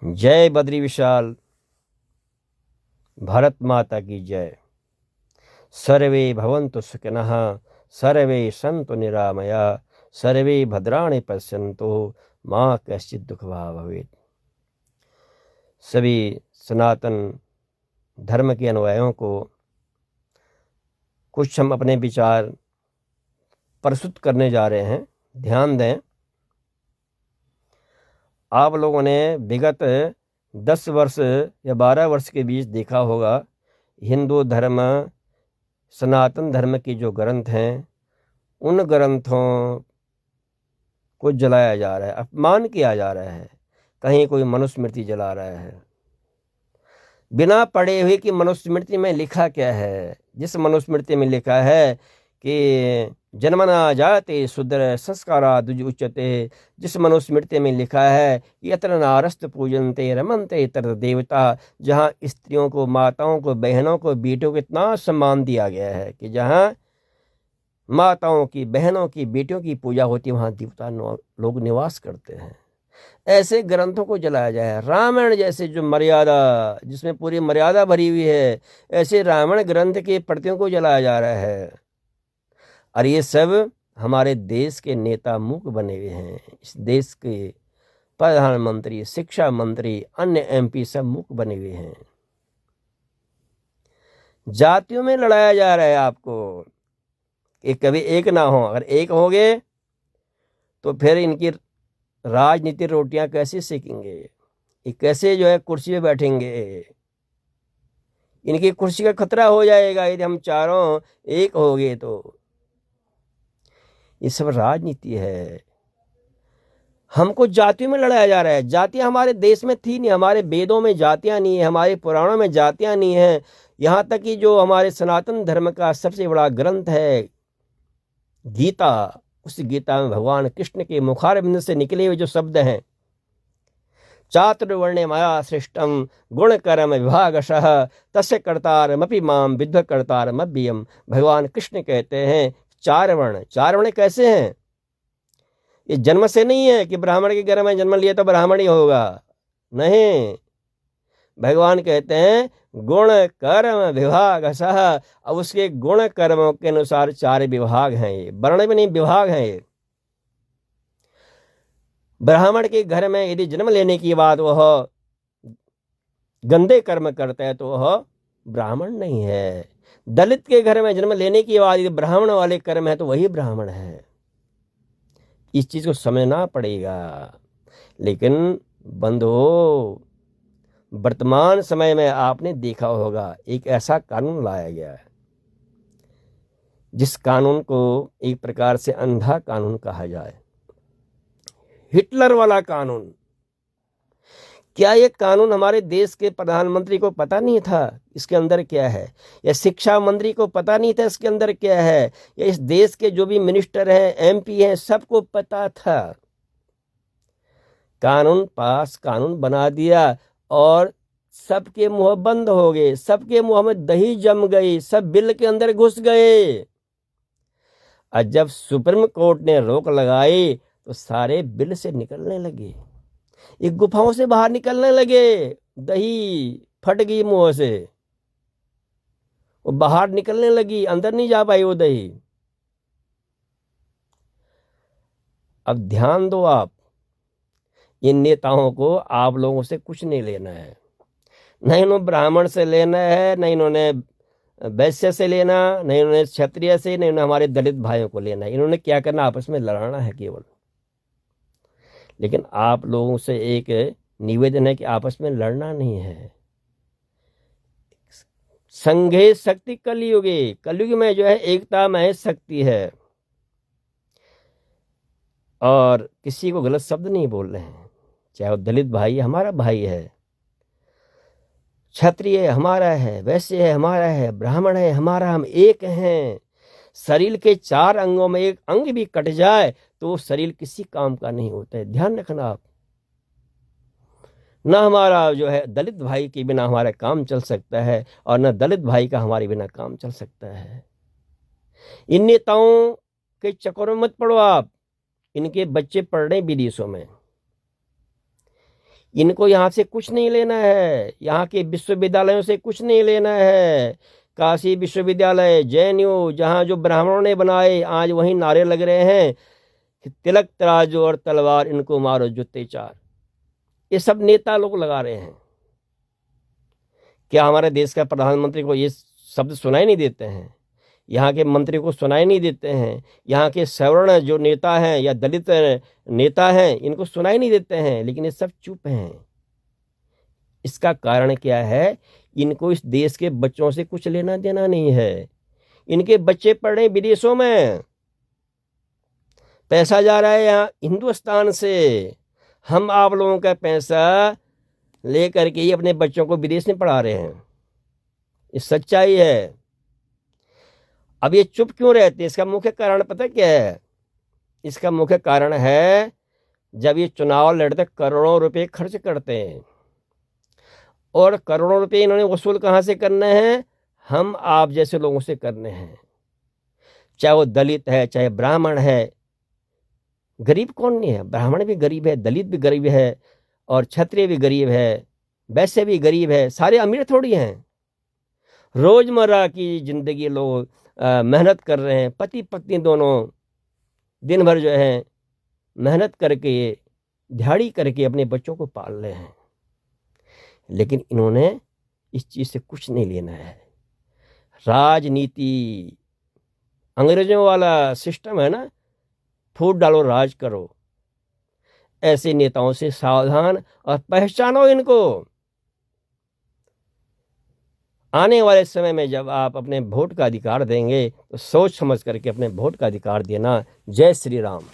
जय बद्री विशाल, भारत माता की जय। सर्वे भवन्तु सुखिनः, सर्वे सन्तु निरामया, सर्वे भद्राणि पश्यन्तु मा कश्चित् दुःखभाग् भवेत्। सभी सनातन धर्म के अनुयायियों को कुछ हम अपने विचार प्रस्तुत करने जा रहे हैं। ध्यान दें, आप लोगों ने विगत 10 वर्ष या 12 वर्ष के बीच देखा होगा, हिंदू धर्म सनातन धर्म की जो ग्रंथ हैं उन ग्रंथों को जलाया जा रहा है, अपमान किया जा रहा है। कहीं कोई मनुस्मृति जला रहा है बिना पढ़े हुए कि मनुस्मृति में लिखा क्या है। जिस मनुस्मृति में लिखा है कि जन्मना जाते शूद्र संस्कारा द्विज उच्यते, जिस मनुस्मृति में लिखा है यत्र नारस्त पूजनते रमनते तत्र देवता, जहाँ स्त्रियों को, माताओं को, बहनों को, बेटियों को इतना सम्मान दिया गया है कि जहाँ माताओं की, बहनों की, बेटियों की पूजा होती है वहाँ देवता लोग निवास करते हैं। ऐसे ग्रंथों को जलाया जाए। रामायण जैसे जो मर्यादा, जिसमें पूरी मर्यादा भरी हुई है, ऐसे रामायण ग्रंथ के प्रतियों को जलाया जा रहा है। और ये सब हमारे देश के नेता मूक बने हुए हैं। इस देश के प्रधानमंत्री, शिक्षा मंत्री, अन्य एमपी सब मूक बने हुए हैं। जातियों में लड़ाया जा रहा है आपको कि कभी एक ना हो। अगर एक हो गए तो फिर इनकी राजनीति रोटियां कैसे सेकेंगे, ये कैसे जो है कुर्सी पे बैठेंगे। इनकी कुर्सी का खतरा हो जाएगा यदि हम चारों एक हो गए तो। ये सब राजनीति है। हमको जातियों में लड़ाया जा रहा है। जातियां हमारे देश में थी नहीं, हमारे वेदों में जातियां नहीं है, हमारे पुराणों में जातियां नहीं है। यहाँ तक कि जो हमारे सनातन धर्म का सबसे बड़ा ग्रंथ है गीता, उस गीता में भगवान कृष्ण के मुखारबिंद से निकले हुए जो शब्द हैं, चातुर्वर्ण्य मया सृष्टम गुण कर्म विभागशः तस्य कर्तारमपि माम विद्ध कर्तारमव्ययम्। भगवान कृष्ण कहते हैं चार वर्ण कैसे हैं? ये जन्म से नहीं है कि ब्राह्मण के घर में जन्म लिया तो ब्राह्मण ही होगा, नहीं। भगवान कहते हैं गुण कर्म विभागशः। अब उसके गुण कर्मों के अनुसार 4 विभाग हैं। ये वर्ण में नहीं, विभाग हैं ये। ब्राह्मण के घर में यदि जन्म लेने की बात वह गंदे कर्म करता है तो वह ब्राह्मण नहीं है। दलित के घर में जन्म लेने की बात यदि ब्राह्मण वाले कर्म है तो वही ब्राह्मण है। इस चीज को समझना पड़ेगा। लेकिन बंधुओं, वर्तमान समय में आपने देखा होगा एक ऐसा कानून लाया गया है जिस कानून को एक प्रकार से अंधा कानून कहा जाए, हिटलर वाला कानून। क्या ये कानून हमारे देश के प्रधानमंत्री को पता नहीं था इसके अंदर क्या है, या शिक्षा मंत्री को पता नहीं था इसके अंदर क्या है, या इस देश के जो भी मिनिस्टर हैं, एमपी हैं, सबको पता था। कानून पास, कानून बना दिया और सबके मुंह बंद हो गए, सबके मुंह में दही जम गई, सब बिल के अंदर घुस गए। और जब सुप्रीम कोर्ट ने रोक लगाई तो सारे बिल से निकलने लगे, एक गुफाओं से बाहर निकलने लगे। दही फट गई मुंह से, वो बाहर निकलने लगी, अंदर नहीं जा पाई वो दही। अब ध्यान दो आप, इन नेताओं को आप लोगों से कुछ नहीं लेना है। नहीं इन्होंने ब्राह्मण से लेना है, नहीं इन्होंने वैश्य से लेना, नहीं इन्होंने क्षत्रिय से, नहीं इन्होंने हमारे दलित भाइयों को लेना है। इन्होंने क्या करना, आपस में लड़ाना है केवल। लेकिन आप लोगों से एक निवेदन है कि आपस में लड़ना नहीं है। संघे शक्ति कलयुगे, कलयुग में जो है एकता में शक्ति है। और किसी को गलत शब्द नहीं बोल रहे हैं, चाहे वो दलित भाई हमारा भाई है, क्षत्रिय हमारा है, वैश्य है हमारा है, ब्राह्मण है हमारा, हम एक हैं। शरीर के 4 अंगों में एक अंग भी कट जाए तो शरीर किसी काम का नहीं होता है। ध्यान रखना आप। न हमारा जो है दलित भाई के बिना हमारा काम चल सकता है और न दलित भाई का हमारे बिना काम चल सकता है। इन नेताओं के चक्कर में मत पड़ो आप। इनके बच्चे पढ़ रहे हैं विदेशों में, इनको यहाँ से कुछ नहीं लेना है, यहाँ के विश्वविद्यालयों से कुछ नहीं लेना है। काशी विश्वविद्यालय, JNU, जहाँ जो ब्राह्मणों ने बनाए, आज वहीं नारे लग रहे हैं कि तिलक तराजू और तलवार, इनको मारो जूते चार। ये सब नेता लोग लगा रहे हैं। क्या हमारे देश का प्रधानमंत्री को ये शब्द सुनाई नहीं देते हैं? यहाँ के मंत्री को सुनाई नहीं देते हैं? यहाँ के सवर्ण जो नेता हैं या दलित नेता हैं, इनको सुनाई नहीं देते हैं? लेकिन ये सब चुप हैं। इसका कारण क्या है? इनको इस देश के बच्चों से कुछ लेना देना नहीं है। इनके बच्चे पढ़ रहे विदेशों में, पैसा जा रहा है यहाँ हिंदुस्तान से। हम आप लोगों का पैसा लेकर के ही अपने बच्चों को विदेश में पढ़ा रहे हैं। ये सच्चाई है। अब ये चुप क्यों रहते? इसका मुख्य कारण पता क्या है? इसका मुख्य कारण है, जब ये चुनाव लड़ते करोड़ों रुपए खर्च करते हैं, और करोड़ों रुपए इन्होंने वसूल कहाँ से करने हैं? हम आप जैसे लोगों से करने हैं। चाहे वो दलित है, चाहे ब्राह्मण है। गरीब कौन नहीं है? ब्राह्मण भी गरीब है, दलित भी गरीब है, और क्षत्रिय भी गरीब है, वैश्य भी गरीब है। सारे अमीर थोड़ी हैं। रोजमर्रा की जिंदगी लोग मेहनत कर रहे हैं। पति पत्नी दोनों दिन भर जो है मेहनत करके, दिहाड़ी करके अपने बच्चों को पाल रहे हैं। लेकिन इन्होंने इस चीज़ से कुछ नहीं लेना है। राजनीति अंग्रेजों वाला सिस्टम है ना, फूट डालो राज करो। ऐसे नेताओं से सावधान और पहचानो इनको। आने वाले समय में जब आप अपने वोट का अधिकार देंगे तो सोच समझ करके अपने वोट का अधिकार देना। जय श्री राम।